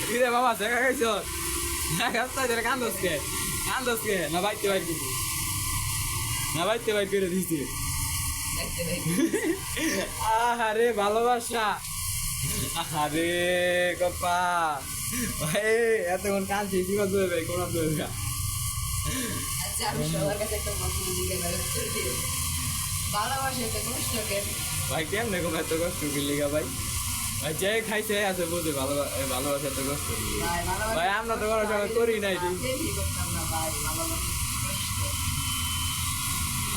কিরে বাবা দেখা খাইছ কান্দসকে কান্দসকে না বাইতে বাইর করবি না বাইতে বাইর করে দিছি আরে ভালোবাসা আরে কপা ভাই এতক্ষণ কাঁদছি কি করতে হবে কোন আচ্ছা আমি সবার কাছে একটা প্রশ্ন জিজ্ঞাসা করি ভালোবাসা একটা কষ্ট কেন ভাই কেমনে কোন এত কষ্ট করলি গা ভাই ভাই যে খাইছে আছে বুঝে ভালোবাসা এত কষ্ট ভাই আমরা তো কোনো সময় করি নাই করতাম না ভাই ভালোবাসা কষ্ট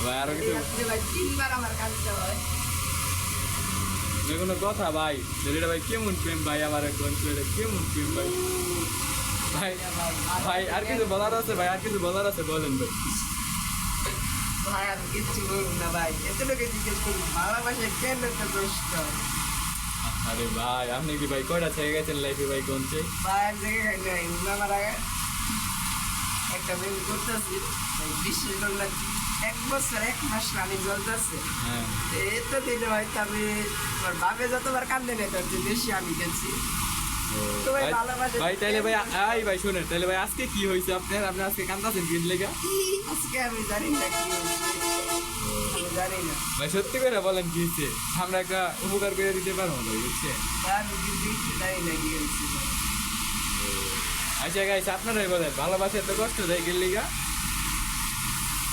ভাই আরো কিছু ভাই 3 বার আমার কাঁদতে হয় কোনো কথা ভাই ছেলেটা ভাই কেমন প্রেম ভাই আমার কোন ছেলেটা কেমন প্রেম ভাই ভাই ভাই আর কিছু বলার আছে ভাই আর কিছু বলার আছে বলেন ভাই ভাই আমি কিচ্ছু বলবো না ভাই এতটুকু জিজ্ঞেস করবো ভালোবাসা কেন এত কষ্ট আরে ভাই আপনি কি ভাই কয়টা থেকে গেছেন লাইফে ভাই কোনছে ভাই এক জায়গায় নাই আমার আগে একটা বেবি করতেছি বিশ্বাস করলাম 1 বছর 1 মাস রানি চলতেছে হ্যাঁ এতো দিনে হয়তো আমি আমার বাপে যতবার কান্দে নেই তার চেয়ে বেশি আমি গেছি তো ভাই ভালোবাসা ভাই তাইলে ভাই ভাই শুনেন তাইলে ভাই আজকে কি হয়েছে আপনার আপনি আজকে কান্দাছেন কি লেগা আজকে আমি জানি না কি হয়েছে আমি জানি না ভাই সত্যি করে বলেন কি হয়েছে আমরা একটা উপকার করে দিতে পারবো ভাই বুঝছেন ভাই আমি কিন্তু জানি না কি হয়েছে আচ্ছা গাইস আপনারাই বলেন ভালোবাসা এত কষ্ট দেয় কি লেগা